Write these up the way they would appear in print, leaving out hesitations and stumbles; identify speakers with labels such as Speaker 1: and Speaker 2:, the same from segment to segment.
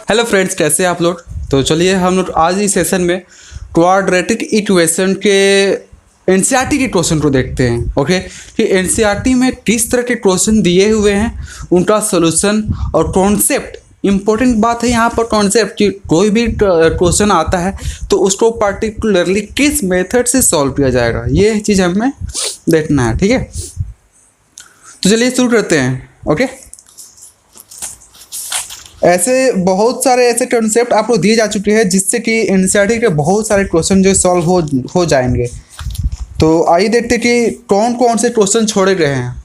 Speaker 1: Hello friends, कैसे हैं आप लोग। तो चलिए हम लोग आज इस सेशन में क्वाड्रेटिक इक्वेशन के एनसीईआरटी के क्वेश्चन को देखते हैं। ओके, कि एनसीईआरटी में किस तरह के क्वेश्चन दिए हुए हैं, उनका सॉल्यूशन और कॉन्सेप्ट। इंपॉर्टेंट बात है यहाँ पर कॉन्सेप्ट कि कोई भी क्वेश्चन आता है तो उसको पर्टिकुलरली किस मेथड से सॉल्व किया जाएगा, ये चीज़ हमें देखना है। ठीक है, तो चलिए शुरू करते हैं। ओके, ऐसे बहुत सारे ऐसे कॉन्सेप्ट आपको दिए जा चुके हैं जिससे कि एनसीईआरटी के बहुत सारे क्वेश्चन जो सॉल्व हो जाएंगे। तो आइए देखते हैं कि कौन कौन से क्वेश्चन छोड़े गए हैं।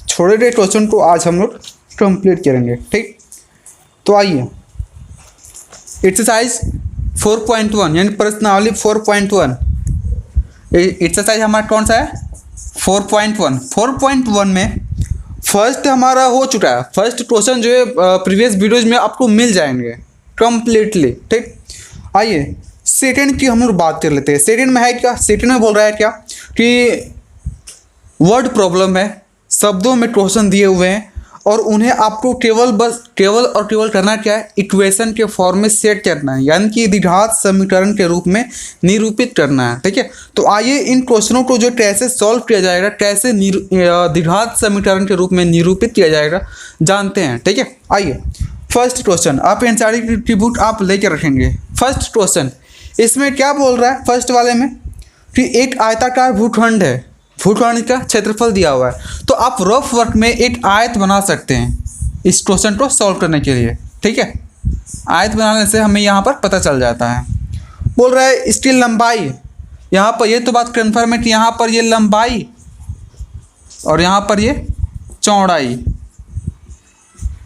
Speaker 1: छोड़े गए क्वेश्चन को आज हम लोग कंप्लीट करेंगे। ठीक, तो आइए एक्सरसाइज 4.1 यानी प्रश्नावली 4.1। एक्सरसाइज हमारा कौन सा है? 4.1। 4.1 में फर्स्ट हमारा हो चुका है। फर्स्ट क्वेश्चन जो है प्रीवियस वीडियोज में आपको मिल जाएंगे कंप्लीटली। ठीक, आइए सेकंड की हम लोग बात कर लेते हैं। सेकंड में है क्या? सेकंड में बोल रहा है क्या कि वर्ड प्रॉब्लम है, शब्दों में क्वेश्चन दिए हुए हैं और उन्हें आपको केवल करना क्या है? इक्वेशन के फॉर्म में सेट करना है, यानी कि द्विघात समीकरण के रूप में निरूपित करना है। ठीक है, तो आइए इन क्वेश्चनों को जो कैसे सॉल्व किया जाएगा, कैसे द्विघात समीकरण के रूप में निरूपित किया जाएगा, जानते हैं। ठीक है, आइए फर्स्ट क्वेश्चन आप एनसीईआरटी की बुक आप लेकर रखेंगे। फर्स्ट क्वेश्चन इसमें क्या बोल रहा है? फर्स्ट वाले में कि एक आयताकार भूखंड है, भूखंड का क्षेत्रफल दिया हुआ है। तो आप रफ वर्क में एक आयत बना सकते हैं इस क्वेश्चन को सॉल्व करने के लिए। ठीक है, आयत बनाने से हमें यहाँ पर पता चल जाता है। बोल रहा है इसकी लंबाई, यहाँ पर ये तो बात कन्फर्म है कि यहाँ पर ये लंबाई और यहाँ पर ये चौड़ाई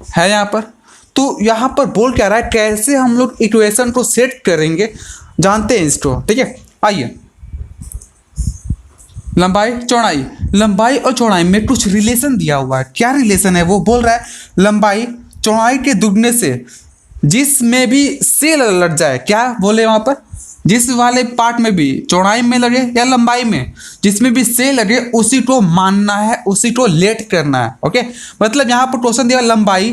Speaker 1: है यहाँ पर। तो यहाँ पर बोल क्या रहा है, कैसे हम लोग इक्वेशन को सेट करेंगे, जानते हैं इसको। ठीक है, आइए लंबाई और चौड़ाई में कुछ रिलेशन दिया हुआ है। क्या रिलेशन है? वो बोल रहा है लंबाई चौड़ाई के दुगने से जिसमें भी से लग जाए। क्या बोले वहाँ पर? जिस वाले पार्ट में भी चौड़ाई में लगे या लंबाई में जिसमें भी से लगे उसी को मानना है, उसी को लेट करना है। ओके, मतलब यहाँ पर क्वेश्चन दिया लंबाई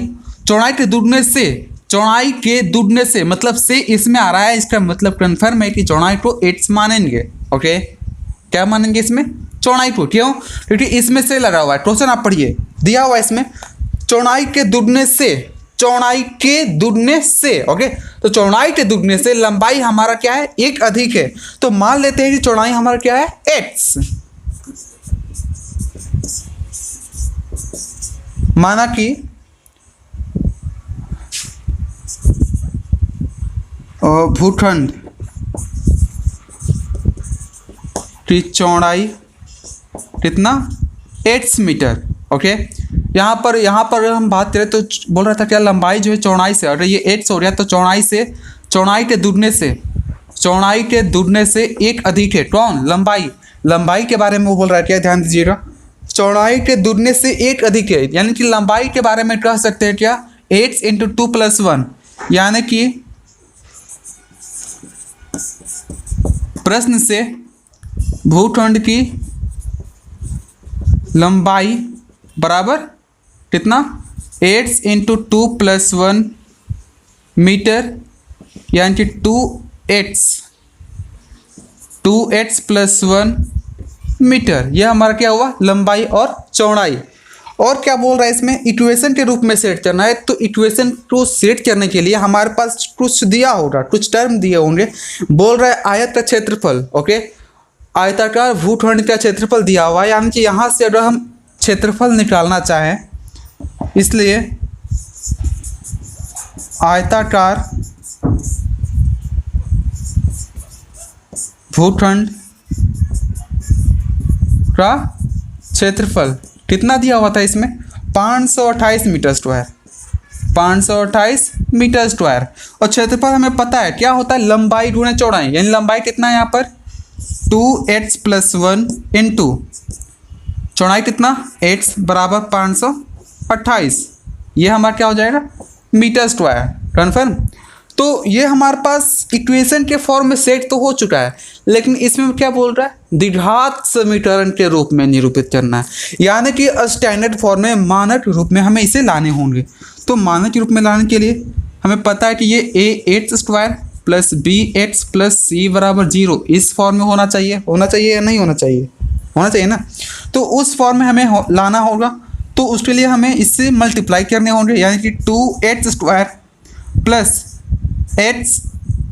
Speaker 1: चौड़ाई के दुगने से, चौड़ाई के दुगने से मतलब से इसमें आ रहा है। इसका मतलब कन्फर्म है कि चौड़ाई को एक्स मानेंगे। ओके, क्या मानेंगे इसमें? चौड़ाई को। क्यों? क्योंकि इसमें से लगा हुआ है। क्वेश्चन आप पढ़िए, दिया हुआ है इसमें चौड़ाई के दुगने से, चौड़ाई के दुगने से। ओके, तो चौड़ाई के दुगने से लंबाई हमारा क्या है? एक अधिक है। तो मान लेते हैं कि चौड़ाई हमारा क्या है? एक्स। माना कि भूखंड की चौड़ाई कितना? 8 मीटर। ओके, यहाँ पर हम बात करें तो बोल रहा था क्या लंबाई जो है चौड़ाई से, अगर ये 8 हो गया तो चौड़ाई से, चौड़ाई के दुगने से एक अधिक है। कौन? लंबाई के बारे में वो बोल रहा है क्या? ध्यान दीजिएगा, चौड़ाई के दुगने से एक अधिक है, यानी कि लंबाई के बारे में कह सकते हैं क्या? 8 × 2 + 1, यानी कि प्रश्न से भूखंड की लंबाई बराबर कितना? 8 × 2 + 1 मीटर, यानी कि 2x + 1 मीटर। यह हमारा क्या हुआ? लंबाई और चौड़ाई। और क्या बोल रहा है इसमें? इक्वेशन के रूप में सेट करना है। तो इक्वेशन को सेट करने के लिए हमारे पास कुछ दिया होगा, कुछ टर्म दिए होंगे। बोल रहा है आयत का क्षेत्रफल। ओके, आयताकार भूखंड का क्षेत्रफल दिया हुआ है, यानी कि यहाँ से अगर हम क्षेत्रफल निकालना चाहें, इसलिए आयताकार भूखंड का क्षेत्रफल कितना दिया हुआ था इसमें? 528 मीटर स्क्वायर। 528 metre square. और क्षेत्रफल हमें पता है क्या होता है? लंबाई गुणे चौड़ाई, यानी लंबाई कितना है यहाँ पर? 2x + 1 × चौड़ाई कितना? x बराबर 528। ये हमारा क्या हो जाएगा? Meter square. कन्फर्म। तो ये हमारे पास इक्वेशन के फॉर्म में सेट तो हो चुका है, लेकिन इसमें क्या बोल रहा है? द्विघात समीकरण के रूप में निरूपित करना है, यानी कि स्टैंडर्ड फॉर्म में, मानक रूप में हमें इसे लाने होंगे। तो मानक रूप में लाने के लिए हमें पता है कि ये A x square plus B x plus C बराबर 0 इस फॉर्म में होना चाहिए या नहीं होना चाहिए? होना चाहिए ना। तो उस फॉर्म में हमें लाना होगा, तो उसके लिए हमें इससे मल्टीप्लाई करने होंगे, यानी कि 2x स्क्वायर प्लस एक्स,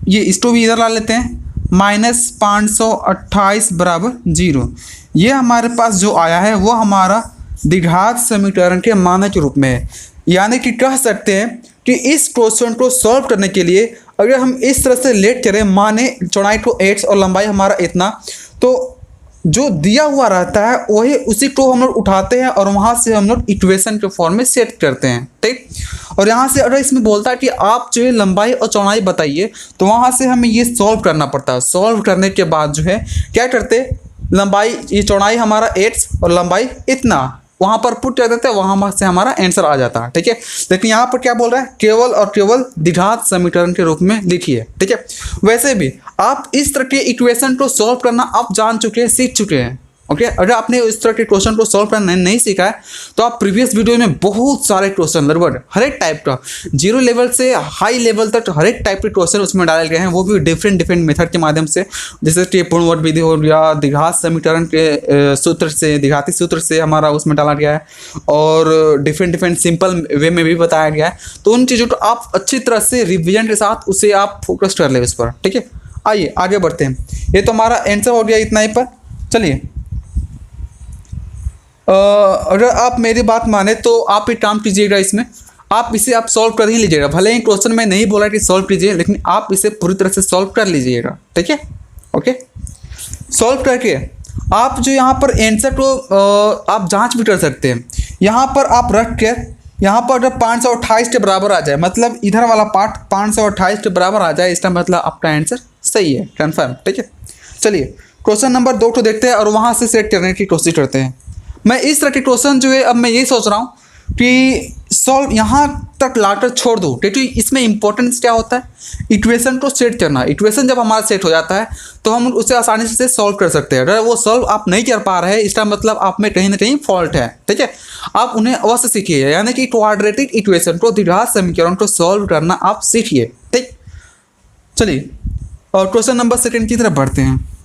Speaker 1: ये इसको भी इधर ला लेते हैं, माइनस 528 बराबर 0। ये हमारे पास जो आया है वो हमारा द्विघात समीकरण के मानक रूप में है। यानी कि कह सकते हैं कि इस क्वेश्चन को सॉल्व करने के लिए अगर हम इस तरह से लेट करें, माने चौड़ाई को x और लंबाई हमारा इतना, तो जो दिया हुआ रहता है वही उसी को हम लोग उठाते हैं और वहाँ से हम लोग इक्वेशन के फॉर्म में सेट करते हैं, ठीक। और यहाँ से अगर इसमें बोलता है कि आप जो है लंबाई और चौड़ाई बताइए, तो वहाँ से हमें ये सॉल्व करना पड़ता है। सॉल्व करने के बाद जो है क्या करते, लंबाई, ये चौड़ाई हमारा x और लंबाई इतना, वहाँ पर पुट कर देते हैं, वहाँ से हमारा आंसर आ जाता है, ठीक है। लेकिन यहाँ पर क्या बोल रहा है, केवल और केवल द्विघात समीकरण के रूप में लिखिए, ठीक है। वैसे भी आप इस तरह के इक्वेशन को सॉल्व करना आप जान चुके हैं, सीख चुके हैं, ओके। अगर आपने इस तरह के क्वेश्चन को सॉल्व करना नहीं सीखा है तो आप प्रीवियस वीडियो में बहुत सारे क्वेश्चन, लगभग हर एक टाइप का, 0 लेवल से हाई लेवल तक हर एक टाइप के क्वेश्चन उसमें डाले गए हैं, वो भी डिफरेंट मेथड के माध्यम से, जैसे कि पूर्णवर्त विधि हो गया, द्विघात समीकरण के सूत्र से, द्विघाती सूत्र से हमारा उसमें डाला गया है, और डिफरेंट सिंपल वे में भी बताया गया है। तो उन चीज़ों को आप अच्छी तरह से रिविजन के साथ उसे आप फोकस कर ले उस पर, ठीक है। आइए आगे बढ़ते हैं। ये तो हमारा आंसर हो गया इतना ही पर। चलिए, अगर आप मेरी बात माने तो आप एक काम कीजिएगा, इसमें आप इसे आप सॉल्व कर ही लीजिएगा। भले ही क्वेश्चन में नहीं बोला कि सॉल्व कीजिए, लेकिन आप इसे पूरी तरह से सॉल्व कर लीजिएगा, ठीक है, ओके। सॉल्व करके आप जो यहाँ पर आंसर को आप जांच भी कर सकते हैं। यहाँ पर आप रख के, यहाँ पर अगर 528 के बराबर आ जाए, मतलब इधर वाला पार्ट 528 के बराबर आ जाए, इसका मतलब आपका आंसर सही है, कन्फर्म, ठीक है। चलिए क्वेश्चन नंबर 2 को देखते हैं और वहाँ से सेट करने की कोशिश करते हैं। मैं इस तरह के क्वेश्चन जो है, अब मैं ये सोच रहा हूँ कि सॉल्व यहाँ तक लाकर छोड़ दूँ, क्योंकि इसमें इंपॉर्टेंस क्या होता है, इक्वेशन को सेट करना। इक्वेशन जब हमारा सेट हो जाता है तो हम उसे आसानी से सॉल्व कर सकते हैं। अगर वो सॉल्व आप नहीं कर पा रहे हैं, इसका मतलब आप में कहीं ना कहीं फॉल्ट है, ठीक है। आप उन्हें अवश्य सीखिए, यानी कि क्वाड्रेटिक इक्वेशन को, द्विघात समीकरण को सॉल्व करना आप सीखिए, ठीक। चलिए और क्वेश्चन नंबर 2 की तरफ बढ़ते हैं।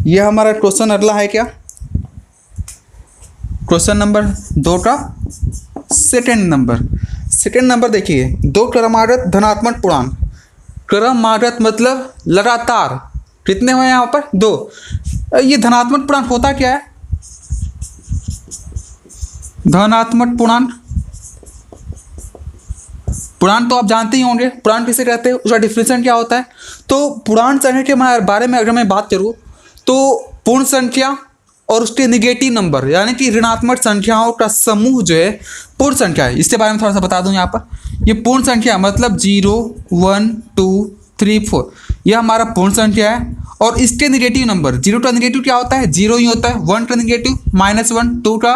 Speaker 1: यह हमारा क्वेश्चन अगला है क्या, क्वेश्चन नंबर 2 का सेकंड नंबर देखिए। 2 क्रमागत धनात्मक पूर्णांक, क्रमागत मतलब लगातार, कितने हुए यहाँ पर 2। ये धनात्मक पूर्णांक होता क्या है, धनात्मक पूर्णांक तो आप जानते ही होंगे, पूर्णांक किसे कहते हैं, उसका डिफिनेशन क्या होता है। तो पूर्णांक संख्या के बारे में अगर मैं बात करूँ तो पूर्ण संख्या और उसके निगेटिव नंबर, यानी कि ऋणात्मक संख्याओं का समूह जो है पूर्ण संख्या है। इसके बारे में थोड़ा सा बता दूं। यहाँ पर ये पूर्ण संख्या मतलब 0, 1, 2, 3, 4, यह हमारा पूर्ण संख्या है। और इसके निगेटिव नंबर, 0 का निगेटिव क्या होता है, 0 ही होता है। 1 का निगेटिव -1, 2 का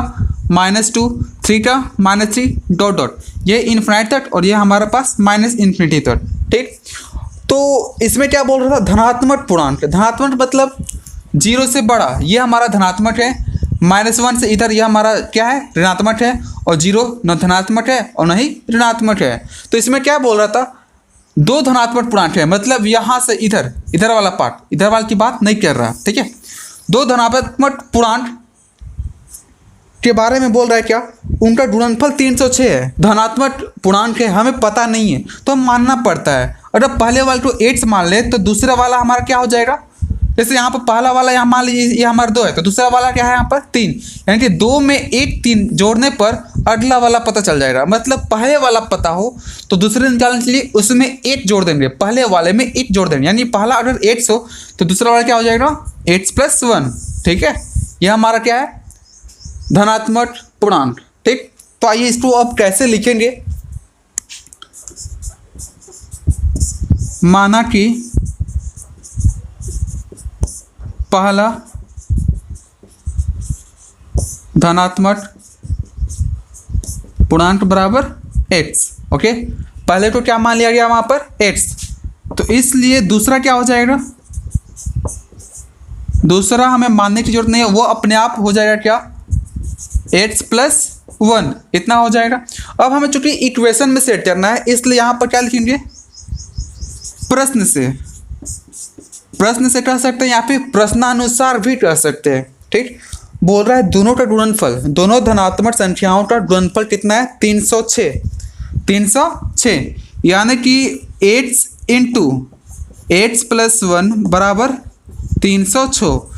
Speaker 1: -2, 3 का -3, डॉट डॉट, ये इन्फिनिटी तक, और ये हमारे पास -इन्फिनिटी तक, ठीक। तो इसमें क्या बोल रहा था, धनात्मक पूर्णांक। धनात्मक मतलब 0 से बड़ा, ये हमारा धनात्मक है। -1 से इधर यह हमारा क्या है, ऋणात्मक है। और 0 न धनात्मक है और न ही ऋणात्मक है। तो इसमें क्या बोल रहा था, 2 धनात्मक पूर्णांक है, मतलब यहाँ से इधर वाला पार्ट, इधर वाले की बात नहीं कर रहा, ठीक है। 2 धनात्मक पूर्णांक के बारे में बोल रहा है क्या, उनका गुणनफल 306 है। धनात्मक पूर्णांक है, हमें पता नहीं है तो हम मानना पड़ता है। अगर पहले वाले को 8 मान ले तो दूसरा वाला हमारा क्या हो जाएगा, जैसे यहाँ पर पहला वाला यहाँ मान लीजिए ये हमारा 2 है, तो दूसरा वाला क्या है यहाँ पर 3, यानी कि 2 में 1 3 जोड़ने पर अगला वाला पता चल जाएगा। मतलब पहले वाला पता हो तो दूसरे निकालने के लिए उसमें 1 जोड़ देंगे, पहले वाले में 1 जोड़ देंगे, यानी पहला अगर 8 हो तो दूसरा वाला क्या हो जाएगा 8 + 1, ठीक है। यह हमारा क्या है, धनात्मक पूर्णांक, ठीक। तो आइए इसको अब कैसे लिखेंगे। माना कि पहला धनात्मक पूर्णांक बराबर x, ओके। पहले तो क्या मान लिया गया वहां पर x, तो इसलिए दूसरा क्या हो जाएगा, दूसरा हमें मानने की जरूरत नहीं है, वो अपने आप हो जाएगा क्या, x + 1 इतना हो जाएगा। अब हमें चूंकि इक्वेशन में सेट करना है इसलिए यहाँ पर क्या लिखेंगे, प्रश्न से कह सकते हैं, यहाँ पे प्रश्नानुसार भी कह सकते हैं। ठीक, बोल रहा है दोनों का गुणनफल, दोनों धनात्मक संख्याओं का गुणनफल कितना है, 306 यानी कि 8 इंटू 8 प्लस 1 बराबर 306।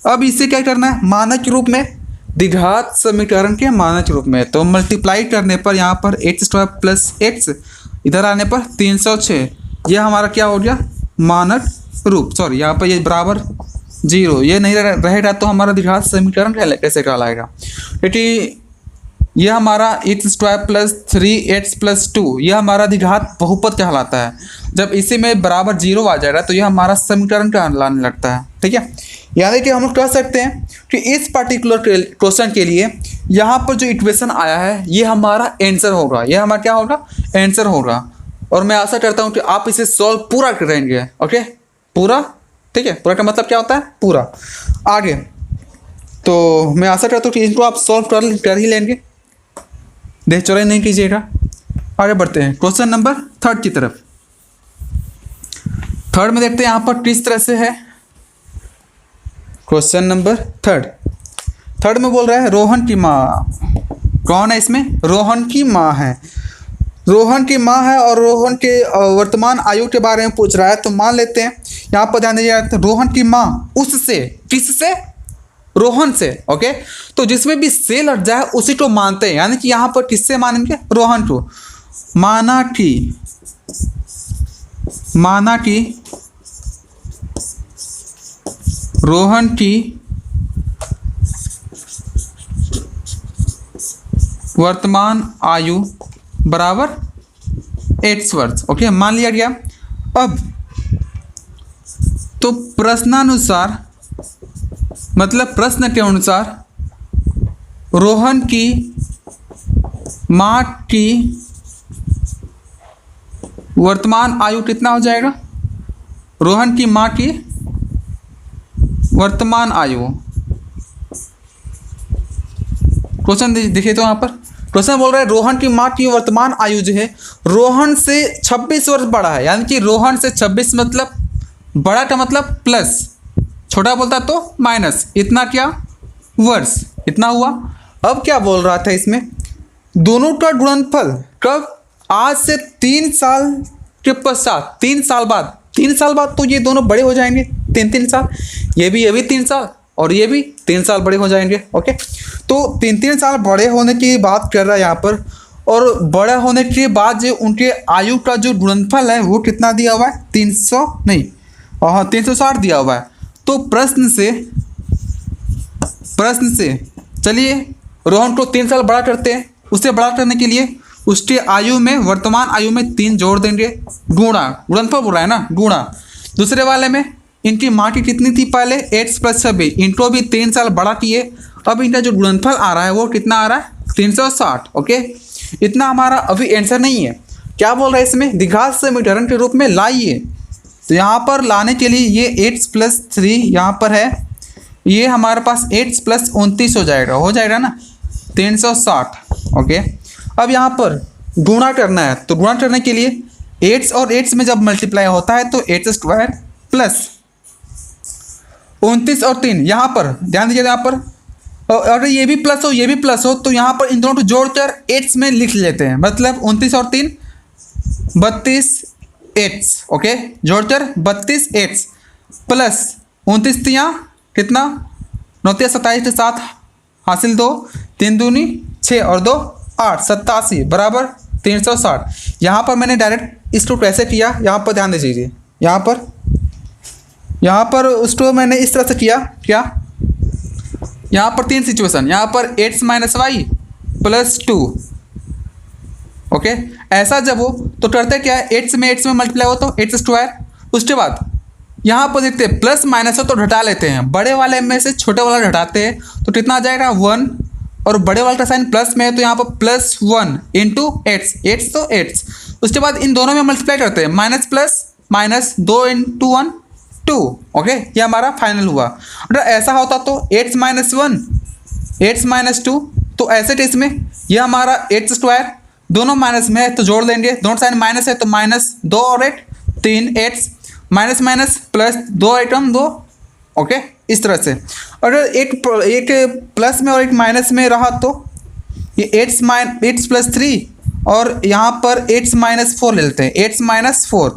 Speaker 1: अब इसे क्या करना है, मानक रूप में, द्विघात समीकरण के मानक रूप में, तो मल्टीप्लाई करने पर यहाँ पर एक्स स्क्वायर प्लस एक्स, इधर आने पर 306, यह हमारा क्या हो गया, मानक रूप। सॉरी, यहाँ पर ये बराबर 0, ये नहीं रहेगा तो हमारा द्विघात समीकरण कैसे कहलाएगा, क्योंकि यह हमारा x square plus 3x plus 2 यह हमारा द्विघात बहुपद कहलाता है। जब इसी में बराबर 0 आ जाएगा तो यह हमारा समीकरण कहलाने लगता है। ठीक है, यानी कि हम लोग कह सकते हैं कि इस पर्टिकुलर क्वेश्चन के लिए यहाँ पर जो इक्वेशन आया है ये हमारा आंसर होगा, यह हमारा क्या होगा, आंसर होगा। और मैं आशा करता हूँ कि आप इसे सॉल्व पूरा करेंगे। ओके, पूरा, ठीक है, पूरा का मतलब क्या होता है, पूरा। आगे तो मैं आशा करता हूँ कि इनको आप सॉल्व कर ही लेंगे, देख चौराई नहीं कीजिएगा। आगे बढ़ते हैं क्वेश्चन नंबर 3 की तरफ। 3 में देखते हैं यहाँ पर किस तरह से है। क्वेश्चन नंबर 3 में बोल रहा है रोहन की माँ, कौन है इसमें, रोहन की माँ है, रोहन की माँ है और रोहन के वर्तमान आयु के बारे में पूछ रहा है। तो मान लेते हैं यहाँ पर ध्यान दीजिए, रोहन की माँ उससे, किससे, रोहन से। ओके, तो जिसमें भी से लग जाए उसी को मानते हैं, यानी कि यहाँ पर किससे मानेंगे, रोहन को। माना कि रोहन की वर्तमान आयु बराबर 8 वर्ष। ओके, मान लिया गया। अब तो प्रश्नानुसार, मतलब प्रश्न के अनुसार रोहन की माँ की वर्तमान आयु कितना हो जाएगा, रोहन की माँ की वर्तमान आयु। क्वेश्चन देखिए तो यहाँ पर क्वेश्चन बोल रहा है रोहन की माँ की वर्तमान आयु जो है रोहन से 26 वर्ष बड़ा है, यानी कि रोहन से 26 मतलब बड़ा का मतलब प्लस, छोटा बोलता तो माइनस, इतना क्या वर्ष, इतना हुआ। अब क्या बोल रहा था इसमें, दोनों का गुणनफल कब, आज से 3 साल के पश्चात, 3 साल बाद, 3 साल बाद तो ये दोनों बड़े हो जाएंगे, 3 साल, ये भी 3 साल और ये भी 3 साल बड़े हो जाएंगे। ओके, तो 3 साल बड़े होने की बात कर रहा है यहाँ पर, और बड़ा होने के बाद जो उनके आयु का जो गुणनफल है वो कितना दिया हुआ है, 360 दिया हुआ है। तो प्रश्न से चलिए रोहन को 3 साल बड़ा करते हैं, उसे बड़ा करने के लिए उसके आयु में, वर्तमान आयु में 3 जोड़ देंगे, गुणनफल बोल रहा है ना, गुणा। दूसरे वाले में इनकी माँ की कितनी थी पहले, 8 प्लस 26, इनको भी 3 साल बड़ा किए। अब इनका जो गुणनफल आ रहा है वो कितना आ रहा है, 360। ओके, इतना हमारा अभी आंसर नहीं है। क्या बोल रहा है इसमें, द्विघात समीकरण के रूप में लाइए। तो यहाँ पर लाने के लिए ये 8 प्लस 3 यहाँ पर है, ये हमारे पास 8 प्लस 29 हो जाएगा ना, 360। ओके, अब यहाँ पर गुणा करना है, तो गुणा करने के लिए 8 और 8 में जब मल्टीप्लाई होता है तो 8 स्क्वायर प्लस 29 और 3, यहाँ पर ध्यान दीजिए, यहाँ पर अगर ये भी प्लस हो तो यहाँ पर इन दोनों को जोड़कर 8 में लिख लेते हैं, मतलब 29 और 3 32 8। ओके, जोड़कर 32 8 प्लस 29 कितना, 9 27 के साथ हासिल 2, 3 दूनी 6 और 2 8, 87 बराबर 360। यहाँ पर मैंने डायरेक्ट इसको कैसे किया, यहाँ पर ध्यान दीजिए, यहाँ पर उसको मैंने इस तरह से किया, क्या, यहाँ पर 3 सिचुएशन, यहाँ पर x minus Y plus 2। Okay, ऐसा जब हो तो करते क्या है, 8 में मल्टीप्लाई हो तो 8 स्क्वायर, उसके बाद यहाँ पर देखते हैं प्लस माइनस हो तो घटा लेते हैं, बड़े वाले में से छोटे वाला घटाते हैं तो कितना आ जाएगा 1, और बड़े वाले का साइन प्लस में है तो यहाँ पर प्लस 1 इंटू 8 तो 8। उसके बाद इन दोनों में मल्टीप्लाई करते हैं, minus plus minus 2 into 1 2। Okay, ये हमारा फाइनल हुआ। अगर ऐसा होता तो 8 माइनस 1 8 माइनस 2 तो ऐसे केस में ये हमारा 8 दोनों माइनस में है तो जोड़ देंगे, दोनों साइड माइनस है तो माइनस 2 और 8 3 8 minus minus plus 2 item 2। Okay, इस तरह से अगर एक प्लस में और एक माइनस में रहा तो ये 8 प्लस 3 और यहाँ पर 8 माइनस 4 ले लेते हैं, 8 माइनस 4।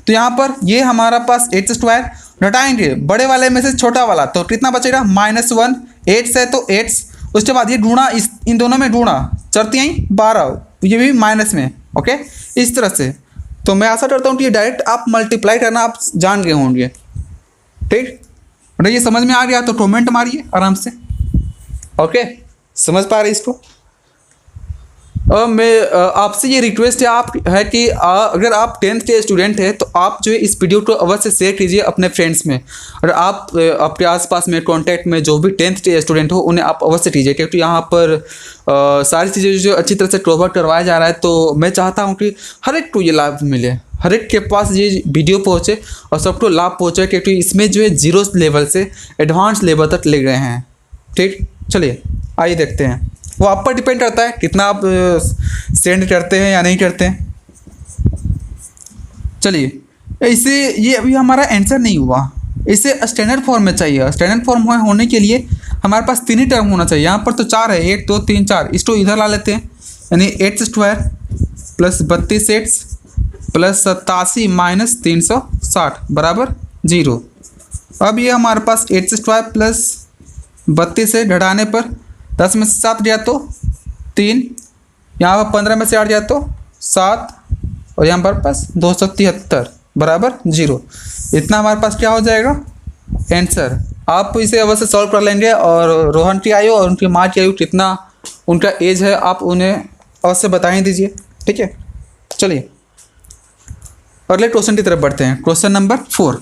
Speaker 1: तो यहाँ पर ये हमारा पास 8 घटाएंगे बड़े वाले में से छोटा वाला तो कितना बचेगा -1। 8 है तो 8, उसके बाद ये ढूंढा इन दोनों में ढूंढा, चरती आई 12, ये भी माइनस में। ओके, इस तरह से। तो मैं आशा करता हूँ कि ये डायरेक्ट आप मल्टीप्लाई करना आप जान गए होंगे। ठीक, अगर ये समझ में आ गया तो कमेंट मारिए आराम से। ओके, समझ पा रहे इसको। मैं आपसे ये रिक्वेस्ट है कि अगर आप 10th के स्टूडेंट हैं तो आप जो है इस वीडियो को अवश्य शेयर कीजिए अपने फ्रेंड्स में। और आप आपके आसपास में कॉन्टैक्ट में जो भी 10th के स्टूडेंट हो उन्हें आप अवश्य कीजिए, क्योंकि यहाँ पर सारी चीज़ें जो अच्छी तरह से कवर करवाया जा रहा है। तो मैं चाहता हूँ कि हर एक को ये लाभ मिले, हर एक के पास ये वीडियो पहुँचे और सबको लाभ पहुँचे, क्योंकि इसमें जो है 0 लेवल से एडवांस लेवल तक ले गए हैं। ठीक, चलिए आइए देखते हैं। वो आप पर डिपेंड करता है कितना आप सेंड करते हैं या नहीं करते हैं। चलिए, इसे ये अभी हमारा आंसर नहीं हुआ, इसे स्टैंडर्ड फॉर्म में चाहिए। स्टैंडर्ड फॉर्म होने के लिए हमारे पास 3 ही टर्म होना चाहिए। यहाँ पर तो 4 है, 1 2 3 4, इसको इधर ला लेते हैं, यानी 8² प्लस 32x प्लस 87 माइनस 360 बराबर 0। अब ये हमारे पास 8² प्लस 32 है, घटाने पर 10 में से 7 गया तो 3, यहाँ पर 15 में से 8 गया तो 7 और यहाँ पर पास 273 बराबर 0। इतना हमारे पास क्या हो जाएगा आंसर। आप इसे अवश्य सॉल्व कर लेंगे। और रोहन की आयु और उनकी माँ की आयु कितना उनका एज है आप उन्हें अवश्य बता ही दीजिए। ठीक है, चलिए अगले क्वेश्चन की तरफ बढ़ते हैं। Question number 4।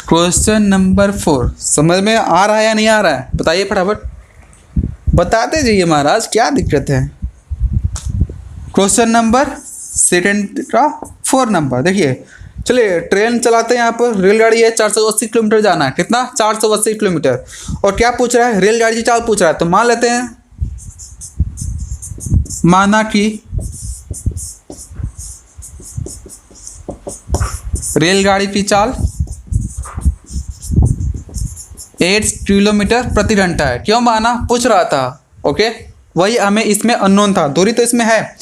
Speaker 1: क्वेश्चन नंबर 4 समझ में आ रहा है या नहीं आ रहा है, बताइए फटाफट, बताते जाइए महाराज, क्या दिक्कत है। क्वेश्चन नंबर सेकंड का 4 नंबर देखिए। चलिए ट्रेन चलाते हैं, यहाँ पर रेलगाड़ी है, 480 किलोमीटर जाना है। कितना? 480 किलोमीटर। और क्या पूछ रहा है? रेलगाड़ी की चाल पूछ रहा है। तो मान लेते हैं, माना कि रेलगाड़ी की चाल 8 किलोमीटर प्रति घंटा है। क्यों माना? पूछ रहा था। ओके, वही हमें इसमें अननोन था, दूरी तो इसमें है।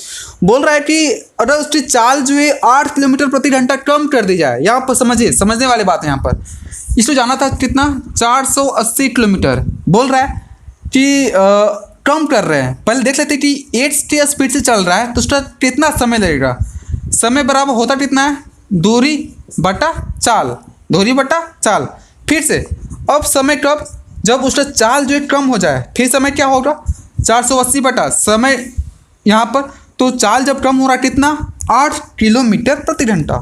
Speaker 1: बोल रहा है कि अगर उसकी चाल जो है 8 किलोमीटर प्रति घंटा कम कर दी जाए। यहाँ पर समझिए, समझने वाली बात है। यहाँ पर इसको जाना था कितना? 480 किलोमीटर। बोल रहा है कि कम कर रहे हैं। पहले देख लेते हैं कि 8 की स्पीड से चल रहा है तो उसका कितना समय लगेगा। समय बराबर होता कितना है? दूरी बटा चाल, दूरी बटा चाल। फिर से अब समय कब? जब उसका चाल जो है कम हो जाए। फिर समय क्या होगा? 480 बटा समय यहाँ पर, तो चाल जब कम हो रहा है कितना? 8 किलोमीटर प्रति घंटा,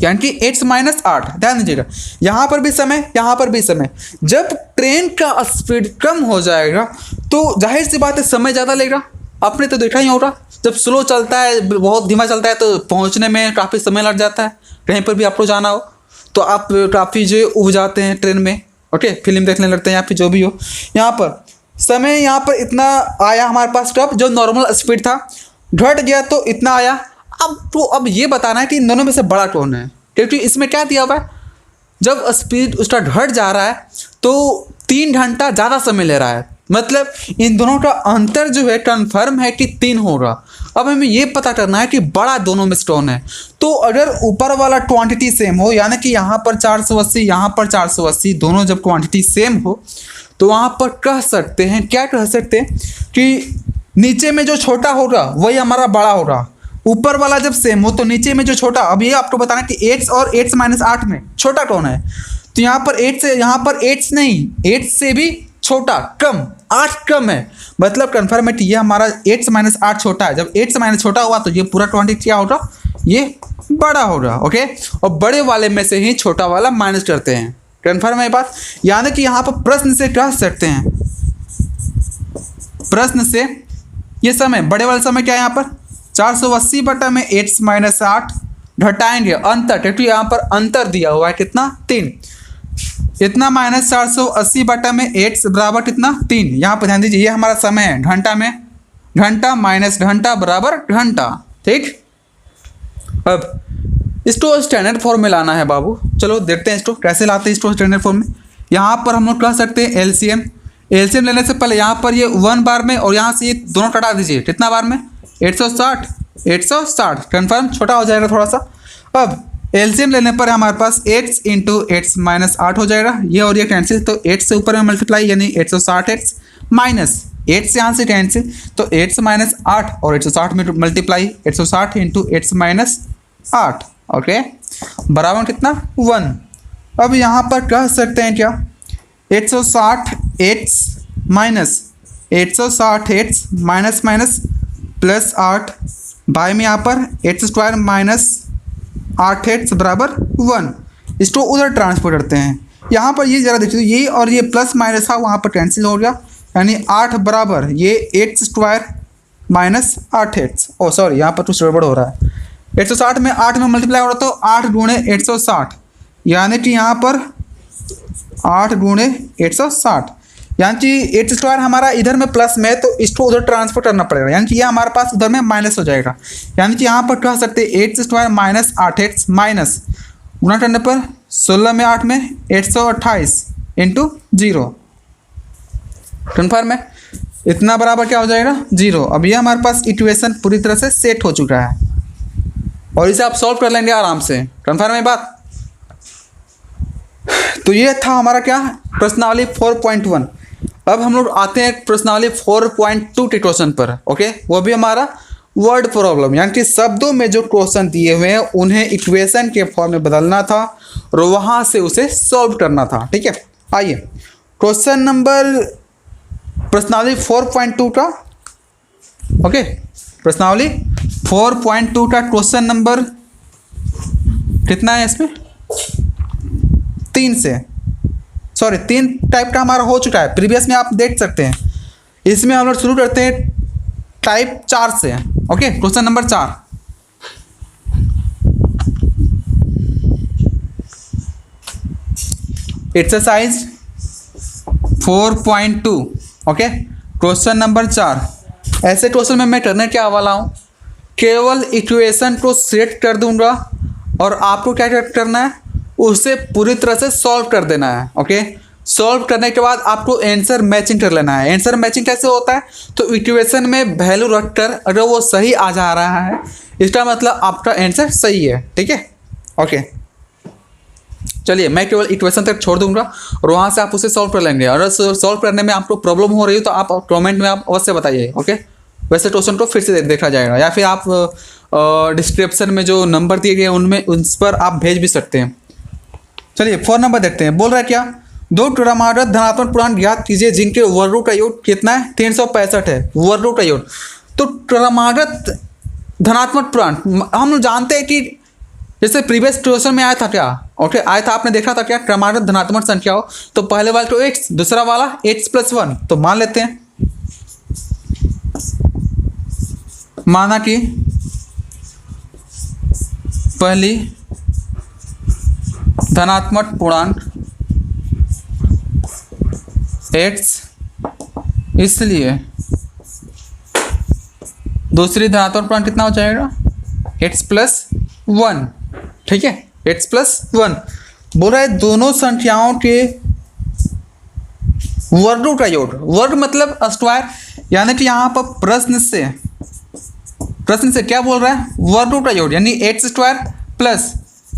Speaker 1: यानी कि 8 - ध्यान दीजिएगा, यहाँ पर भी समय, यहाँ पर भी समय। जब ट्रेन का स्पीड कम हो जाएगा तो जाहिर सी बात है समय ज़्यादा लेगा। आपने तो देखा ही होगा, जब स्लो चलता है, बहुत धीमा चलता है तो पहुँचने में काफ़ी समय लग जाता है। कहीं पर भी आपको जाना हो तो आप काफ़ी जो उब जाते हैं ट्रेन में। ओके, फिल्म देखने लगते हैं या फिर जो भी हो। यहाँ पर समय, यहाँ पर इतना आया हमारे पास, कब? जो नॉर्मल स्पीड था, घट गया तो इतना आया। अब ये बताना है कि इन दोनों में से बड़ा कौन है, क्योंकि इसमें क्या दिया हुआ है, जब स्पीड उसका घट जा रहा है तो 3 घंटा ज़्यादा समय ले रहा है। मतलब इन दोनों का अंतर जो है कन्फर्म है कि 3 होगा। अब हमें ये पता करना है कि बड़ा दोनों में से कौन है। तो अगर ऊपर वाला क्वांटिटी सेम हो, यानी कि यहाँ पर 480, यहाँ पर 480, दोनों जब क्वांटिटी सेम हो तो वहाँ पर कह सकते हैं, क्या कह सकते हैं कि नीचे में जो छोटा होगा वही हमारा बड़ा होगा। ऊपर वाला जब सेम हो तो नीचे में जो छोटा, अब ये आपको बताना कि 8 और 8 - 8 में छोटा कौन है। तो यहाँ पर 8 से, यहाँ पर 8 नहीं, 8 से भी छोटा, कम, 8 कम है। मतलब कन्फर्म है कि ये हमारा 8 - 8 छोटा है। जब 8 से - छोटा हुआ तो ये पूरा क्वांटिटी क्या होगा? ये बड़ा होगा। ओके, और बड़े वाले में से ही छोटा वाला माइनस करते हैं। कन्फर्म है बात? यानी कि यहाँ पर प्रश्न से कह सकते हैं, प्रश्न से ये समय, बड़े वाला समय क्या है यहाँ पर? 480 बटा में 8 - 8 घटाएंगे अंतर, क्योंकि यहाँ पर अंतर दिया हुआ है कितना 3, इतना माइनस 480 बटा में 8 बराबर कितना 3। यहाँ पर ध्यान दीजिए ये हमारा समय है घंटा में, घंटा माइनस घंटा बराबर घंटा, ठीक। अब इसको स्टैंडर्ड फॉर्म में लाना है बाबू, चलो देखते हैं इसको कैसे लाते हैं इसको स्टैंडर्ड फॉर्म में। यहाँ पर हम लोग कह सकते हैं एलसीएम, एलसीएम लेने से पहले यहाँ पर ये 1 बार में और यहाँ से ये दोनों कटा दीजिए, कितना बार में 860, 860 कन्फर्म, छोटा हो जाएगा थोड़ा सा। अब एलसीएम लेने पर हमारे पास 8 इंटू 8 माइनस 8 हो जाएगा, ये और ये कैंसिल, तो 8 से ऊपर में मल्टीप्लाई यानी 860 एक्स माइनस 8 से यहाँ से कैंसिल, तो 8 से माइनस 8 और 860 में मल्टीप्लाई 860 इंटू 8 माइनस 8, ओके बराबर कितना 1। अब यहाँ पर कह सकते हैं क्या 860 X minus 860 X minus minus plus 8 by में यहाँ पर एक्स स्क्वायर माइनस 8 एक्स बराबर 1, इसको उधर ट्रांसफर करते हैं। यहाँ पर ये ज़रा देखिए, ये और ये प्लस माइनस था वहाँ पर कैंसिल हो गया, यानी 8 बराबर ये एक्स स्क्वायर माइनस 8 एक्स, ओ सॉरी यहाँ पर कुछ गड़बड़ हो रहा है, 160 में 8 में मल्टीप्लाई हो रहा तो 8 गुणे 160, यानी कि यहाँ पर 8 गुणे 160, यानी कि 8 स्क्वायर हमारा इधर में प्लस में तो इसको उधर ट्रांसफर करना पड़ेगा, यानी कि ये हमारे पास उधर में माइनस हो जाएगा, यानी कि यहाँ पर कह सकते हैं 8 स्क्वायर माइनस 8x माइनस गुणा करने पर 16 में 8 में 128 इंटू 0, कन्फर्म है, इतना बराबर क्या हो जाएगा 0। अब ये हमारे पास इक्वेशन पूरी तरह से सेट हो चुका है और इसे आप सॉल्व कर लेंगे आराम से, कन्फर्म है बात। तो ये था हमारा क्या प्रश्नावली 4.1। अब हम लोग आते हैं प्रश्नावली 4.2 के क्वेश्चन पर, ओके वो भी हमारा वर्ड प्रॉब्लम, यानी कि शब्दों में जो क्वेश्चन दिए हुए हैं उन्हें इक्वेशन के फॉर्म में बदलना था और वहां से उसे सॉल्व करना था, ठीक है। आइए क्वेश्चन नंबर प्रश्नावली 4.2 का, ओके प्रश्नावली 4.2 का क्वेश्चन नंबर कितना है इसमें 3 से, सॉरी 3 टाइप का हमारा हो चुका है, प्रीवियस में आप देख सकते हैं। इसमें हम लोग शुरू करते हैं टाइप 4 से, okay question number 4। Exercise 4.2, okay question number 4। ऐसे क्वेश्चन में मैं करने क्या वाला हूँ, केवल इक्वेशन को सेट कर दूंगा और आपको क्या करना है उसे पूरी तरह से सॉल्व कर देना है, ओके। सॉल्व करने के बाद आपको आंसर मैचिंग कर लेना है। आंसर मैचिंग कैसे होता है, तो इक्वेशन में वैल्यू रखकर अगर वो सही आ जा रहा है इसका मतलब आपका आंसर सही है, ठीक है, ओके। चलिए मैं केवल इक्वेशन तक छोड़ दूंगा और वहाँ से आप उसे सॉल्व कर लेंगे। अगर सॉल्व करने में आपको प्रॉब्लम हो रही है तो आप कमेंट में आप अवश्य बताइए, ओके। वैसे क्वेश्चन को फिर से देखा जाएगा या फिर आप डिस्क्रिप्शन में जो नंबर दिए गए उनमें उन पर आप भेज भी सकते हैं। चलिए 4 नंबर देखते हैं। बोल रहा है क्या, 2 क्रमागत धनात्मक पूर्णांक ज्ञात कीजिए जिनके वर्ग रूट का योग कितना है 365 है, वर्ग रूट का योग। तो क्रमागत धनात्मक पूर्णांक हम लोग जानते हैं कि जैसे प्रीवियस क्वेश्चन में आया था क्या, ओके आया था, आपने देखा था क्या क्रमागत धनात्मक संख्या हो तो पहले वाला तो x, दूसरा वाला x + 1, तो मान लेते हैं, माना कि पहली धनात्मक पूर्णांक x, इसलिए दूसरी धनात्मक पूर्णांक कितना हो जाएगा x + 1, ठीक है, x + 1। बोल रहा है दोनों संख्याओं के वर्ग रूट का योग, वर्ग मतलब स्क्वायर, यानी कि यहाँ पर प्रश्न से क्या बोल रहा है वर्ग रूट का योग, यानी x² प्लस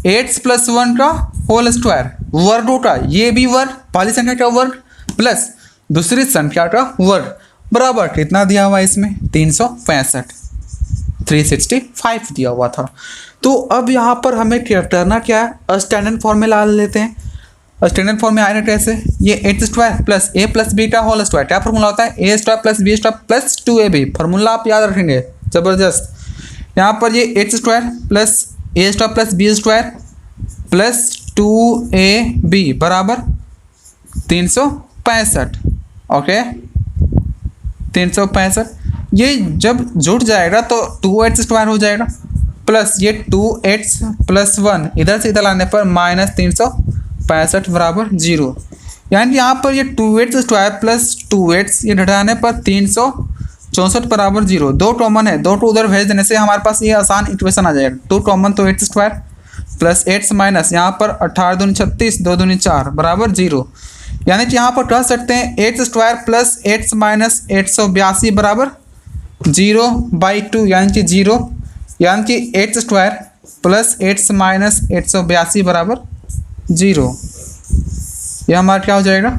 Speaker 1: x + 1 का होल स्क्वायर, वर्ग रूट का ये भी वर्ग, पहली संख्या का वर्ग प्लस दूसरी संख्या का वर्ग बराबर कितना दिया हुआ है इसमें 365, 365 दिया हुआ था। तो अब यहाँ पर हमें करना क्या है, स्टैंडर्ड फॉर्म में ला लेते हैं। स्टैंडर्ड फॉर्म में आएगा कैसे, ये x² प्लस a + b का होल स्क्वायर, क्या फॉर्मूला होता है a² + b² + 2ab, फार्मूला आप याद रखेंगे जबरदस्त। यहाँ पर ये x² plus a² + b² plus 2ab बराबर 365, ओके 365। ये जब जुड़ जाएगा तो 2x² हो जाएगा, प्लस ये 2x प्लस 1 इधर से इधर लाने पर -365 बराबर 0। यानी यहाँ पर ये 2x स्क्वायर प्लस 2x ये घटाने पर 364 बराबर 0। 2 कॉमन है, 2 को उधर भेज देने से हमारे पास ये आसान इक्वेशन आ जाएगा। 2 कॉमन तो x स्क्वायर प्लस 8 माइनस यहाँ पर 18 दूनी 36 2 दूनी 4 बराबर 0। यानी कि यहाँ पर कह सकते हैं एक्स स्क्वायर प्लस 8 माइनस 882 बराबर 0/2 यानी कि 0। यानी कि एक्स स्क्वायर प्लस 8 माइनस 882 बराबर 0। यह हमारा क्या हो जाएगा,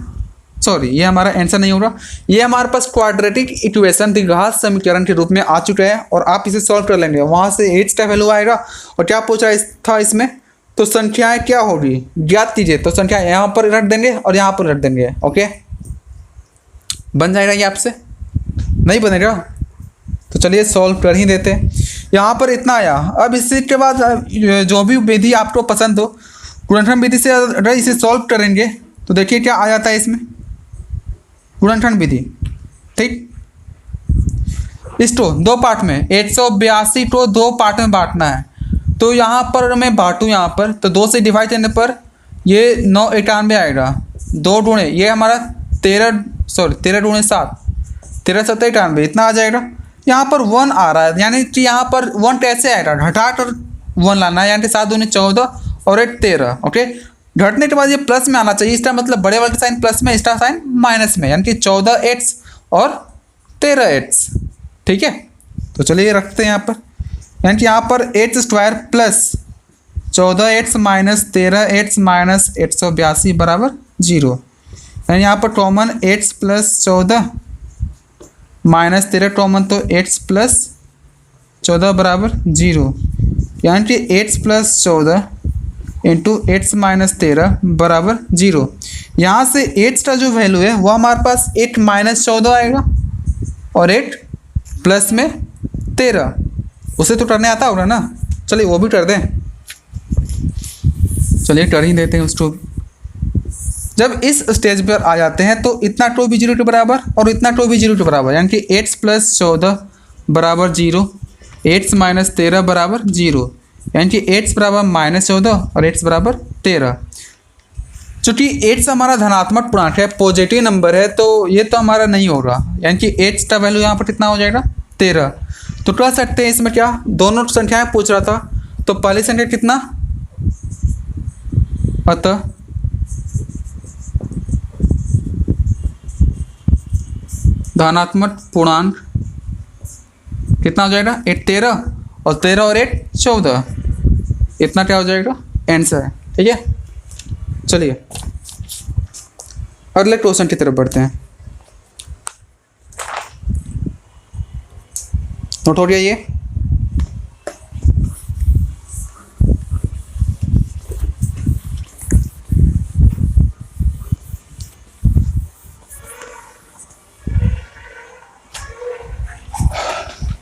Speaker 1: सॉरी ये हमारा आंसर नहीं होगा, ये हमारे पास क्वाड्रेटिक इक्वेशन द्विघात समीकरण के रूप में आ चुका है और आप इसे सॉल्व कर लेंगे। वहाँ से एच का वैल्यू आएगा और क्या पूछ रहा था इसमें, तो संख्याएं क्या होगी ज्ञात कीजिए। तो संख्या यहाँ पर रख देंगे और यहाँ पर रख देंगे। ओके, बन जाएगा ये आपसे, नहीं बनेगा तो चलिए सॉल्व कर ही देते हैं। यहाँ पर इतना आया। अब इसके बाद जो भी विधि आपको पसंद हो, गुणनखंड विधि से अगर इसे सॉल्व करेंगे तो देखिए क्या आ जाता है इसमें, गुणनखंड विधि। ठीक, इसको 2 पार्ट में 182 को 2 पार्ट में बांटना है। तो यहाँ पर मैं बांटूँ यहाँ पर तो 2 से डिवाइड करने पर ये 991 आएगा। 2 गुणे ये हमारा 13 गुणे 7 13 7 91 इतना आ जाएगा। यहाँ पर 1 आ रहा है, यानी कि यहाँ पर 1 कैसे आएगा, घटा कर 1 लाना है, यानी कि 7 दूनी 14 और 8 13। ओके, घटने के बाद ये प्लस में आना चाहिए। इसका मतलब बड़े वाले साइन प्लस में, इसका साइन माइनस में, यानी कि 14x और 13x। ठीक है, तो चलिए रखते हैं यहाँ पर, यानी कि यहाँ पर H square plus 14x minus 13x minus 882 बराबर 0। यानी यहाँ पर common x plus 14 minus 13 common तो x प्लस 14 बराबर 0। यानी कि x plus 14 into x minus 13 बराबर 0। यहाँ से h का जो वैल्यू है वो हमारे पास 8 माइनस 14 आएगा और 8 प्लस में 13। उसे तो करने आता होगा ना, चलिए वो भी कर दें। चलिए कर ही देते हैं उसको। जब इस स्टेज पर आ जाते हैं तो इतना टो भी 0 के बराबर और इतना टो भी 0 के बराबर, यानी कि 8 प्लस 14 बराबर 0, 8 माइनस 13 बराबर 0, यानी कि 8 बराबर माइनस 14 और 8 बराबर 13। चूँकि 8 हमारा धनात्मक पूर्णांक है, पॉजिटिव नंबर है, तो ये तो हमारा नहीं होगा। यानी कि 8 का वैल्यू यहाँ पर कितना हो जाएगा 13। तो कह सकते हैं इसमें क्या, दोनों संख्याएं पूछ रहा था, तो पहली संख्या कितना, अतः धनात्मक पूर्णांक कितना हो जाएगा 8 13 और 13 और 8 14, इतना क्या हो जाएगा आंसर है। ठीक है, चलिए अगले क्वेश्चन की तरफ बढ़ते हैं। नोट हो गया ये,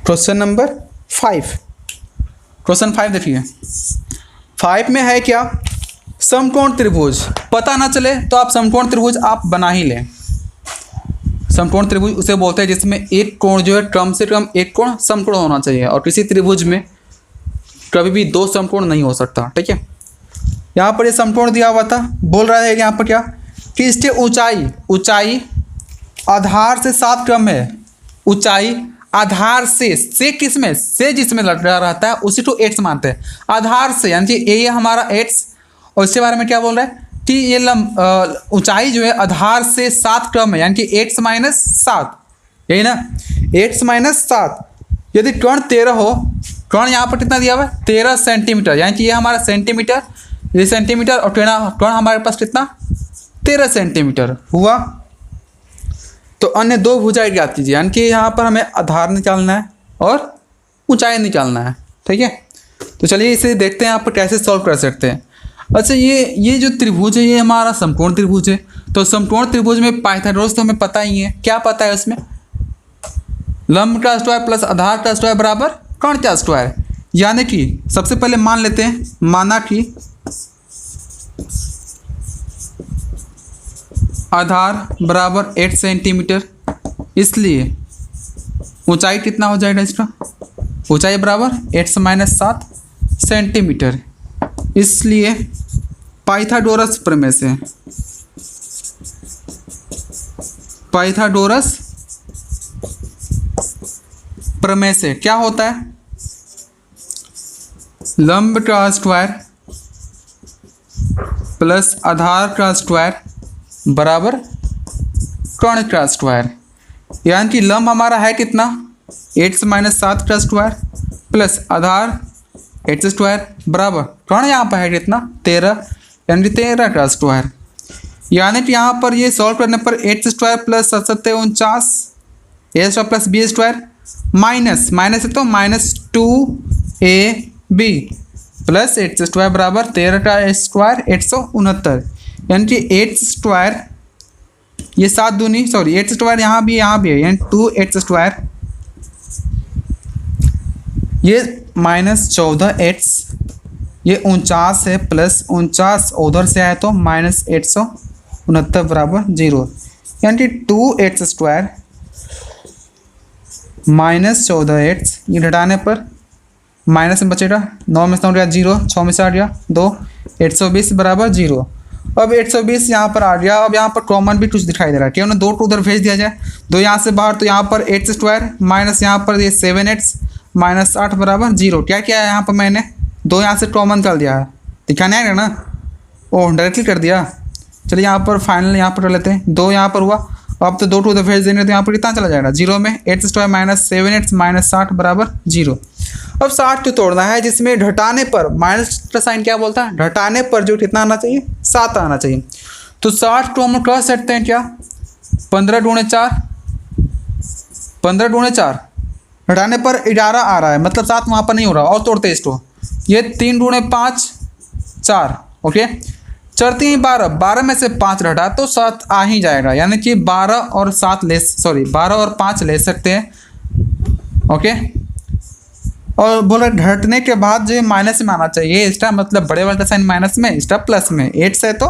Speaker 1: क्वेश्चन नंबर 5। क्वेश्चन 5 देखिए, 5 में है क्या, समकोण त्रिभुज। पता ना चले तो आप समकोण त्रिभुज आप बना ही लें। समकोण त्रिभुज उसे बोलते हैं जिसमें एक कोण जो है कम से कम एक कोण समकोण होना चाहिए और किसी त्रिभुज में कभी भी 2 समकोण नहीं हो सकता। ठीक है, यहाँ पर ये समकोण दिया हुआ था, बोल रहा है यहाँ पर क्या कि इसके ऊंचाई आधार से 7 कम है। ऊंचाई आधार से किस में, से जिसमें लगा रहता है उसी को x मानते हैं। आधार से यानी कि ये हमारा x, और इसके बारे में क्या बोल रहा है कि ये ऊंचाई जो है आधार से 7 कम है, यानी कि x माइनस 7, यही ना, x माइनस 7। यदि कर्ण 13 हो, कर्ण यहाँ पर कितना दिया हुआ है 13 सेंटीमीटर, यानी कि ये हमारा सेंटीमीटर, ये सेंटीमीटर और कर्ण हमारे पास कितना 13 सेंटीमीटर हुआ। तो अन्य 2 भुजाएं ज्ञात कीजिए, यानी कि यहाँ पर हमें आधार निकालना है और ऊंचाई निकालना है। ठीक है, तो चलिए इसे देखते हैं यहाँ पर कैसे सॉल्व कर सकते हैं। अच्छा, ये जो त्रिभुज है ये हमारा समकोण त्रिभुज है। तो समकोण त्रिभुज में पाइथागोरस तो हमें पता ही है, क्या पता है उसमें, लंब का स्क्वायर प्लस आधार का स्क्वायर बराबर कर्ण का स्क्वायर। यानी कि सबसे पहले मान लेते हैं, माना कि आधार बराबर 8 सेंटीमीटर, इसलिए ऊंचाई कितना हो जाएगा इसका ऊंचाई बराबर 8 - 7 सेंटीमीटर। इसलिए पाइथागोरस प्रमेय से क्या होता है, लंब का स्क्वायर प्लस आधार का स्क्वायर बराबर कर्ण का स्क्वायर। यानी कि लंब हमारा है कितना, 8 - 7 का स्क्वायर प्लस आधार 8 स्क्वायर बराबर कर्ण यहाँ पर है कितना 13, यानी कि 13 का स्क्वायर। यानी कि यहाँ पर ये सॉल्व करने पर 8 square plus 7 × 49 a square plus b square minus है तो -2ab प्लस 8 स्क्वायर बराबर 13 का स्क्वायर 869। यानी कि 8 स्क्वायर ये 7 दूनी 8 स्क्वायर यहाँ भी है, यानी 2 स्क्वायर ये -14x ये 49 है प्लस 49 उधर से आए तो -869 बराबर 0। यानी कि 2x स्क्वायर -14x ये घटाने पर माइनस में बचेगा, 9 में से 9 गया 0, 6 में से 8 गया 2, 820 बराबर 0। अब 820 यहाँ पर आ गया। अब यहाँ पर कॉमन भी कुछ दिखाई दे रहा है, क्यों ना 2 को उधर भेज दिया जाए, 2 यहाँ से बाहर, तो यहाँ पर 8 स्क्वायर माइनस यहाँ पर ये 7x -8 बराबर 0। क्या किया है यहाँ पर मैंने 2 यहाँ से कॉमन कर दिया है, दिखाने आएगा ना, ओह डायरेक्टली कर दिया। चलिए यहाँ पर फाइनल यहाँ पर कर लेते हैं, 2 यहाँ पर हुआ। अब तो 2 को उधर भेज देंगे तो यहाँ पर कितना चला जाएगा 0 में, 8 स्क्वायर -7x -60 बराबर 0। अब 60 को तोड़ना है, जिसमें घटाने पर माइनस का साइन क्या बोलता है, घटाने पर जो कितना आना चाहिए 7 आना चाहिए। तो 60 को हम कह सकते हैं क्या 15 × 4 घटाने पर 11 आ रहा है, मतलब 7 वहाँ पर नहीं हो रहा। और तोड़ते हैं इसको, ये 3 × 5 4 ओके, चढ़ती हैं 12 में से 5 घटा तो 7 आ ही जाएगा। यानी कि 12 और 5 ले सकते हैं ओके। और बोला घटने के बाद जो माइनस में आना चाहिए, इसका मतलब बड़े वाला साइन माइनस में, इसका प्लस में। 8 है तो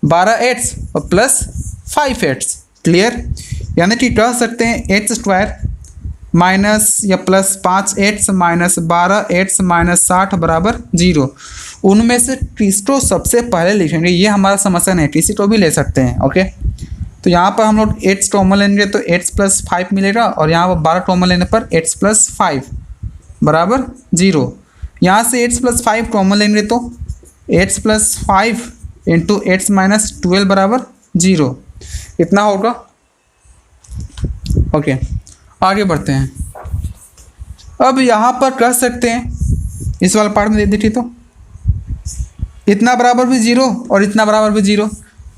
Speaker 1: 12 8 और प्लस 5 8 क्लियर। यानी कि कह सकते हैं 8 स्क्वायर माइनस या प्लस 5 8 माइनस 12 8 -60 बराबर 0। उनमें से किसको सबसे पहले लिखेंगे, ये हमारा समस्या नहीं, किसी को भी ले सकते हैं ओके। तो यहाँ पर हम लोग 8 कॉमन लेंगे तो 8 + 5 मिलेगा, और यहाँ पर 12 कॉमन लेने पर 8 + 5 बराबर 0। यहाँ से 8 + 5 कॉमन लेंगे तो 8 + 5 × 8 - 12 बराबर 0, इतना होगा ओके। आगे बढ़ते हैं। अब यहाँ पर कह सकते हैं, इस वाले पार्ट में देखिए तो इतना बराबर भी 0 और इतना बराबर भी 0,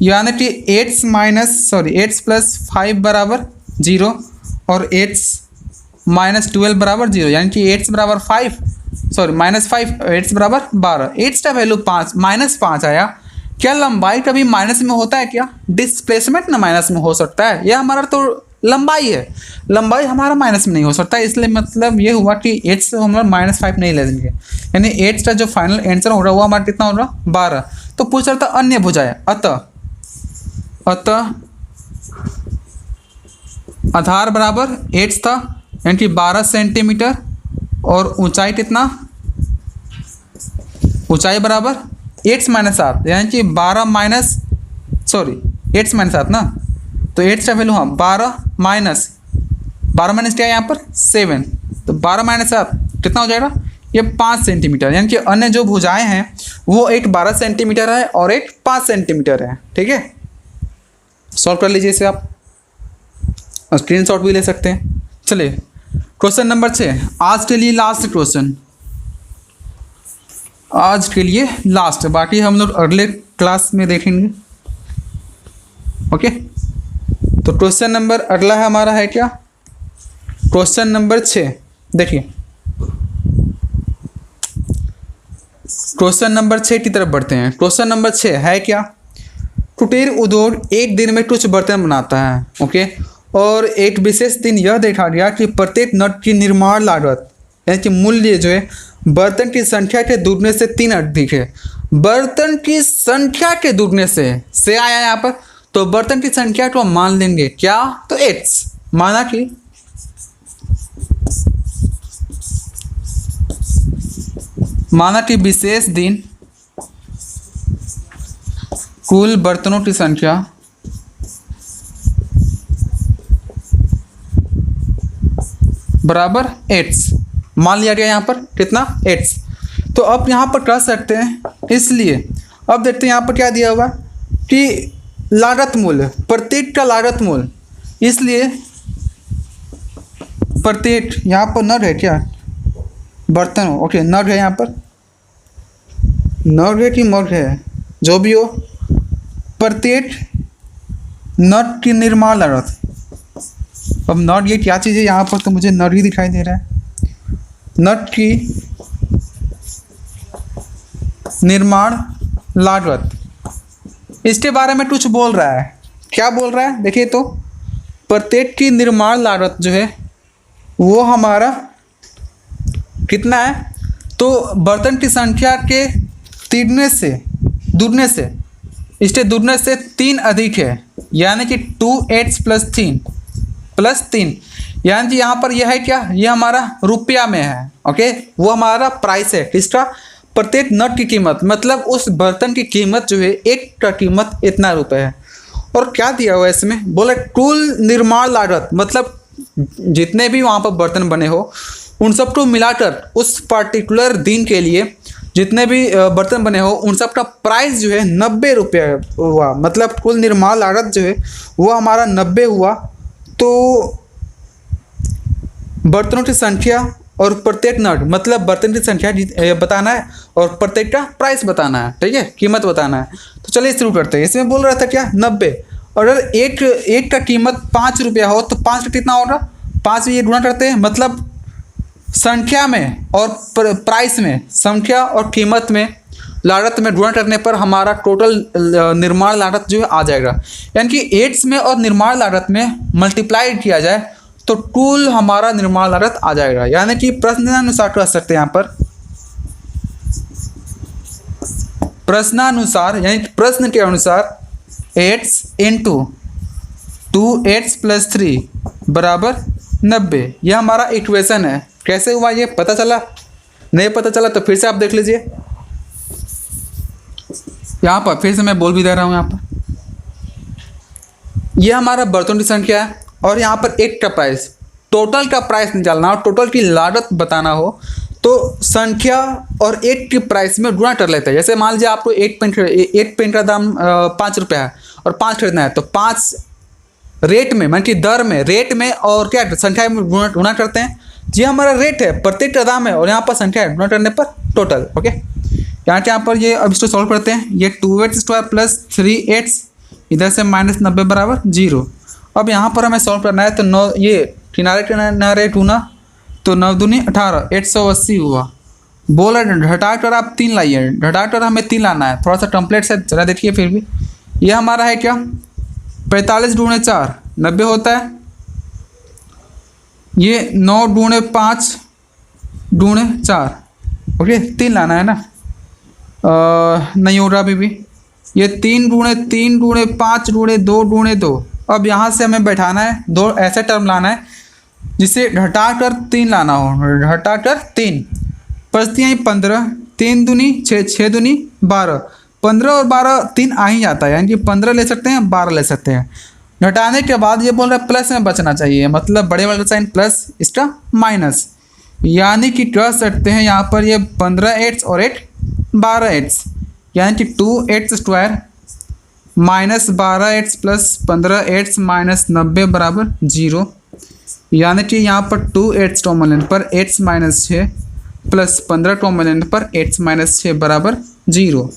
Speaker 1: यानी कि 8 + 5 बराबर 0 और 8 - 12 बराबर 0। यानी कि 8 बराबर -5 8 बराबर 12। 8 का वैल्यू -5 आया। क्या लंबाई कभी माइनस में होता है क्या, डिस्प्लेसमेंट ना माइनस में हो सकता है, यह हमारा तो लंबाई है, लंबाई हमारा माइनस में नहीं हो सकता। इसलिए मतलब ये हुआ कि 8 से हम लोग -5 नहीं ले देंगे, यानी 8 का जो फाइनल आंसर हो रहा है वो हमारा कितना हो रहा 12। तो पूछ रहा था अन्य भुजाएं, अतः आधार बराबर 8 था, यानी कि 12 सेंटीमीटर, और ऊंचाई कितना, ऊंचाई बराबर 8 - 7, यानी कि 8 - 7 ना, तो 8 का वैल्यू हाँ 12 माइनस क्या है यहाँ पर 7, तो 12 - 7 कितना हो जाएगा, ये 5 सेंटीमीटर। यानी कि अन्य जो भुजाएं हैं वो एक 12 सेंटीमीटर है और एक 5 सेंटीमीटर है। ठीक है, सॉल्व कर लीजिए इसे, आप स्क्रीनशॉट भी ले सकते हैं। चलिए क्वेश्चन नंबर 6, आज के लिए लास्ट क्वेश्चन, आज के लिए लास्ट, बाकी हम लोग अगले क्लास में देखेंगे ओके। तो क्वेश्चन नंबर अगला है हमारा है क्या, क्वेश्चन नंबर 6। देखिए क्वेश्चन नंबर 6 की तरफ बढ़ते हैं। क्वेश्चन नंबर 6 है क्या, कुटीर उद्योग एक दिन में कुछ बर्तन बनाता है ओके, और एक विशेष दिन यह देखा गया कि प्रत्येक नट की निर्माण लागत यानी कि मूल्य जो है बर्तन की संख्या के दुगने से 3 अधिक है। बर्तन की संख्या के दुगने से आया यहाँ पर, तो बर्तन की संख्या को मान लेंगे क्या, तो 8 माना कि माना कि विशेष दिन कुल बर्तनों की संख्या बराबर 8। मान लिया गया यहाँ पर कितना 8। तो अब यहाँ पर कर सकते हैं, इसलिए अब देखते हैं यहाँ पर क्या दिया हुआ कि लागत मूल्य, प्रत्येक का लागत मूल्य, इसलिए प्रत्येक यहाँ पर नग है क्या, बर्तन हो, ओके नग है यहाँ पर, नग है कि मग है, जो भी हो, प्रत्येक नट की निर्माण लागत। अब नट ये क्या चीज़ है, यहाँ पर तो मुझे नट ही दिखाई दे रहा है। नट की निर्माण लागत, इसके बारे में कुछ बोल रहा है। क्या बोल रहा है देखिए, तो प्रत्येक की निर्माण लागत जो है वो हमारा कितना है, तो बर्तन की संख्या के तीगुने से दुगने से, इसके दुगने से 3 अधिक है, यानी कि 2x प्लस 3, यानी कि यहाँ पर यह है क्या, ये हमारा रुपया में है, ओके, वो हमारा प्राइस है किसका, प्रत्येक नट की कीमत, मतलब उस बर्तन की कीमत जो है, एक का कीमत इतना रुपये है। और क्या दिया हुआ है इसमें, बोले कुल निर्माण लागत, मतलब जितने भी वहाँ पर बर्तन बने हो उन सबको मिलाकर उस पर्टिकुलर दिन के लिए जितने भी बर्तन बने हो उन सब का प्राइस जो है 90 रुपये हुआ, मतलब कुल निर्माण लागत जो है वो हमारा 90 हुआ। तो बर्तनों की संख्या और प्रत्येक नट, मतलब बर्तन की संख्या बताना है और प्रत्येक का प्राइस बताना है, ठीक है, कीमत बताना है। तो चलिए शुरू करते हैं। इसमें बोल रहा था क्या 90, और अगर एक का कीमत 5 रुपया हो तो 5 का कितना होगा, 5 ये गुणा करते हैं, मतलब संख्या में और प्राइस में, संख्या और कीमत में, लागत में गुणा करने पर हमारा टोटल निर्माण लागत जो है आ जाएगा। यानी कि 8 में और निर्माण लागत में मल्टीप्लाई किया जाए तो कुल हमारा निर्माण लागत आ जाएगा। यानी कि प्रश्नानुसार कह सकते हैं यहाँ पर, प्रश्नानुसार यानी प्रश्न के अनुसार 8 इंटू 2x प्लस 3 बराबर 90, यह हमारा इक्वेशन है। कैसे हुआ ये पता चला, नहीं पता चला तो फिर से आप देख लीजिए। यहाँ पर फिर से मैं बोल भी दे रहा हूँ, यहाँ पर यह हमारा बर्तन की संख्या है और यहाँ पर एक का प्राइस, टोटल का प्राइस निकालना हो, टोटल की लागत बताना हो तो संख्या और एक के प्राइस में गुणा कर लेते हैं। जैसे मान लीजिए आपको एक पेन का दाम 5 रुपया है और 5 खरीदना है, तो 5 रेट में, मान की दर में, रेट में और क्या संख्या में गुणा करते हैं। जी हमारा रेट है, प्रत्येक का दाम है, और यहाँ पर संख्या है, गुणा करने पर टोटल, ओके। यहाँ पर ये अब इसको सॉल्व करते हैं। ये 2x² प्लस 3x, इधर से माइनस 90 बराबर 0। अब यहाँ पर हमें सॉल्व करना है, तो 9 ये किनारे किनारे टूना, तो 9 दूनी 18, 880 हुआ। बोला घटाकर आप 3 लाइए, घटाकर हमें 3 लाना है, थोड़ा सा कम्प्लेक्स है, जरा देखिए। फिर भी ये हमारा है क्या 45 दूने 4 90 होता है। ये 9 दूने 5 दूने 4, ओके, 3 लाना है ना, नहीं हो रहा अभी भी। ये 3 दूने 5 दूने 2 दूने 2। अब यहाँ से हमें बैठाना है, 2 ऐसे टर्म लाना है जिसे घटाकर 3 लाना हो, घटाकर 3 बचती हैं 15, 3 दूनी 6, 6 दूनी 12, 15 और 12 3 आ ही जाता है, यानी कि 15 ले सकते हैं, 12 ले सकते हैं। घटाने के बाद ये बोल रहा है प्लस में बचना चाहिए, मतलब बड़े वाला साइन प्लस, इसका माइनस, यानी कि कह सकते हैं यहाँ पर ये 15x और 8 12x, यानी कि 2x² minus 12x plus 15x minus 90 बराबर 0। यानी कि यहाँ पर 2x कॉमन लेने पर x माइनस 6 प्लस 15 कॉमन लेने पर x माइनस 6 बराबर 0।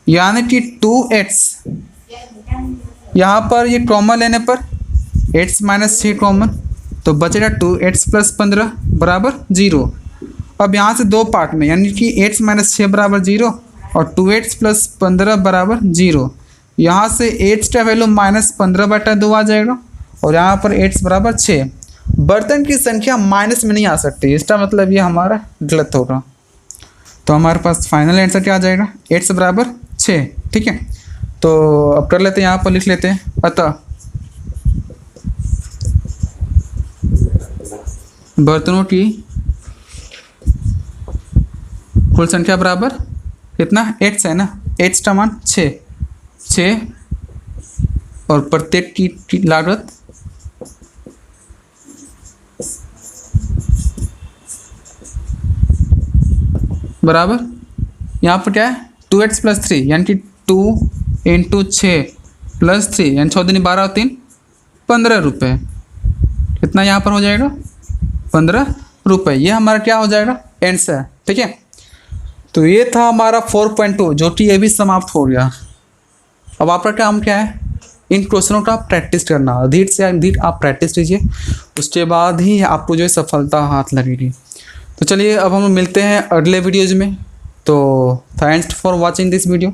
Speaker 1: यानी कि 2x यहाँ पर ये कॉमन लेने पर x माइनस 6 कॉमन, तो बचेगा 2x प्लस 15 बराबर 0। अब यहाँ से 2 पार्ट में, यानी कि x माइनस 6 बराबर 0 और 2x प्लस 15 बराबर 0। यहाँ से h का वैल्यू माइनस 15/2 आ जाएगा और यहाँ पर x बराबर 6। बर्तन की संख्या माइनस में नहीं आ सकती, इसका मतलब ये हमारा गलत होगा। तो हमारे पास फाइनल आंसर क्या आ जाएगा, x बराबर 6, ठीक है। तो अब कर लेते हैं, यहाँ पर लिख लेते हैं, अतः बर्तनों की कुल संख्या बराबर कितना 8 से है ना, 8 का मान 6 और प्रत्येक की लागत बराबर यहाँ पर क्या है 2x + 3 यानी कि 2 × 6 + 3 यानी 6 दूनी 12 और 3 15 रुपये। कितना यहाँ पर हो जाएगा 15 रुपये। ये हमारा क्या हो जाएगा आंसर। ठीक है, तो ये था हमारा 4.2 जो कि ये भी समाप्त हो गया। अब आपका काम क्या है, इन क्वेश्चनों का प्रैक्टिस करना, अधिक से अधिक आप प्रैक्टिस कीजिए, उसके बाद ही आपको जो है सफलता हाथ लगेगी। तो चलिए अब हम मिलते हैं अगले वीडियोज़ में। तो thanks for watching this video.